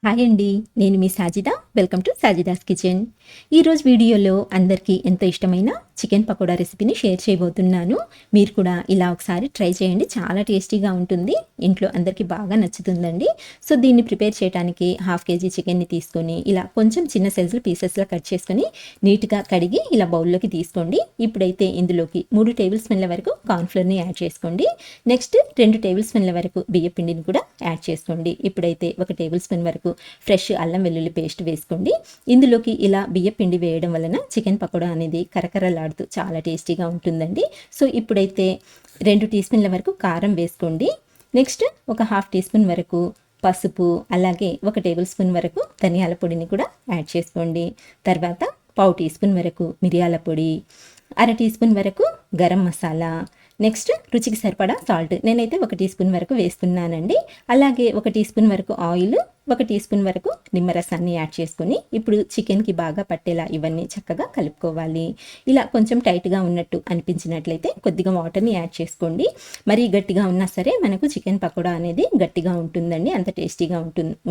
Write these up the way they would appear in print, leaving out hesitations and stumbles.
Hi అండి, నేను మీ Sajida. Welcome to Sajida's kitchen. ఈరోజు వీడియోలో అందరికీ ఎంతో ఇష్టమైన చికెన్ పకోడా రెసిపీని షేర్ చేయబోతున్నాను. మీరు కూడా ఇలా ఒకసారి ట్రై చేయండి, చాలా టేస్టీగా ఉంటుంది. ఇంట్లో అందరికీ బాగా నచ్చుతుందండి. సో దీన్ని ప్రిపేర్ చేయడానికి 1/2 kg చికెన్ని తీసుకొని ఇలా కొంచెం చిన్న సైజులో పీసెస్లా కట్ చేసుకొని నీట్గా కడిగి ఇలా బౌల్లోకి తీసుకోండి. ఇప్పుడైతే ఇందులోకి 3 టేబుల్ స్పూన్ల వరకు కార్న్ఫ్లోర్ని యాడ్ చేసుకోండి. నెక్స్ట్ 2 టేబుల్ స్పూన్ల వరకు బియ్య పిండిని కూడా యాడ్ చేసుకోండి. ఇప్పుడైతే 1 టేబుల్ స్పూన్ వరకు ఫ్రెష్ అల్లం వెల్లుల్లి పేస్ట్ వేసుకోండి. ఇందులోకి ఇలా బియ్య పిండి వేయడం వలన చికెన్ పకోడా అనేది కరకరలాడుతూ చాలా టేస్టీగా ఉంటుందండి. సో ఇప్పుడైతే 2 టీ స్పూన్ల వరకు కారం వేసుకోండి. నెక్స్ట్ ఒక 1/2 టీ స్పూన్ వరకు పసుపు, అలాగే 1 టేబుల్ స్పూన్ వరకు ధనియాల పొడిని కూడా యాడ్ చేసుకోండి. తర్వాత 1/2 టీ స్పూన్ వరకు మిరియాల పొడి, 1/2 టీ స్పూన్ వరకు గరం మసాలా, నెక్స్ట్ రుచికి సరిపడా సాల్ట్, నేనైతే 1 టీ స్పూన్ వరకు వేస్తున్నానండి. అలాగే 1 టీ స్పూన్ వరకు ఆయిల్, 1 టీ స్పూన్ వరకు నిమ్మరసాన్ని యాడ్ చేసుకొని ఇప్పుడు చికెన్కి బాగా పట్టేలా ఇవన్నీ చక్కగా కలుపుకోవాలి. ఇలా కొంచెం టైట్గా ఉన్నట్టు అనిపించినట్లయితే కొద్దిగా వాటర్ని యాడ్ చేసుకోండి. మరీ గట్టిగా ఉన్నా సరే మనకు చికెన్ పకోడా అనేది గట్టిగా ఉంటుందండి, అంత టేస్టీగా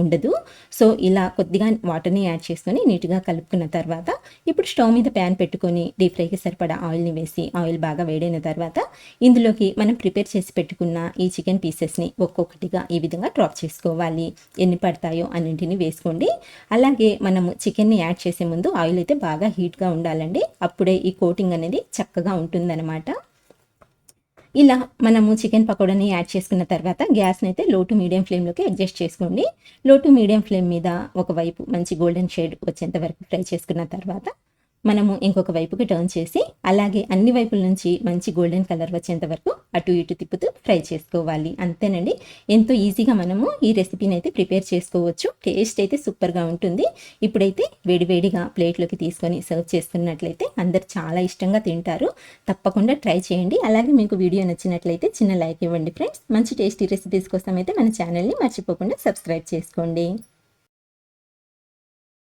ఉండదు. సో ఇలా కొద్దిగా వాటర్ని యాడ్ చేసుకొని నీట్గా కలుపుకున్న తర్వాత ఇప్పుడు స్టవ్ మీద ప్యాన్ పెట్టుకొని డీప్ ఫ్రైకి సరిపడా ఆయిల్ని వేసి ఆయిల్ బాగా వేడైన తర్వాత ఇందులోకి మనం ప్రిపేర్ చేసి పెట్టుకున్న ఈ చికెన్ పీసెస్ని ఒక్కొక్కటిగా ఈ విధంగా డ్రాప్ చేసుకోవాలి. ఎన్ని పడతాయో అన్నింటిని వేసుకోండి. అలాగే మనము చికెన్ని యాడ్ చేసే ముందు ఆయిల్ అయితే బాగా హీట్గా ఉండాలండి, అప్పుడే ఈ కోటింగ్ అనేది చక్కగా ఉంటుందన్నమాట. ఇలా మనము చికెన్ పకోడాని యాడ్ చేసుకున్న తర్వాత గ్యాస్ని అయితే లో టు మీడియం ఫ్లేమ్లోకి అడ్జస్ట్ చేసుకోండి. లో టు మీడియం ఫ్లేమ్ మీద ఒకవైపు మంచి గోల్డెన్ షేడ్ వచ్చేంత వరకు ఫ్రై చేసుకున్న తర్వాత మనము ఇంకొక వైపుకి టర్న్ చేసి అలాగే అన్ని వైపుల నుంచి మంచి గోల్డెన్ కలర్ వచ్చేంత వరకు అటు ఇటు తిప్పుతూ ఫ్రై చేసుకోవాలి. అంతేనండి, ఎంతో ఈజీగా మనము ఈ రెసిపీని అయితే ప్రిపేర్ చేసుకోవచ్చు. టేస్ట్ అయితే సూపర్గా ఉంటుంది. ఇప్పుడైతే వేడివేడిగా ప్లేట్లోకి తీసుకొని సర్వ్ చేసుకున్నట్లయితే అందరు చాలా ఇష్టంగా తింటారు. తప్పకుండా ట్రై చేయండి. అలాగే మీకు వీడియో నచ్చినట్లయితే చిన్న లైక్ ఇవ్వండి ఫ్రెండ్స్. మంచి టేస్టీ రెసిపీస్ కోసం అయితే మన ఛానల్ని మర్చిపోకుండా సబ్స్క్రైబ్ చేసుకోండి.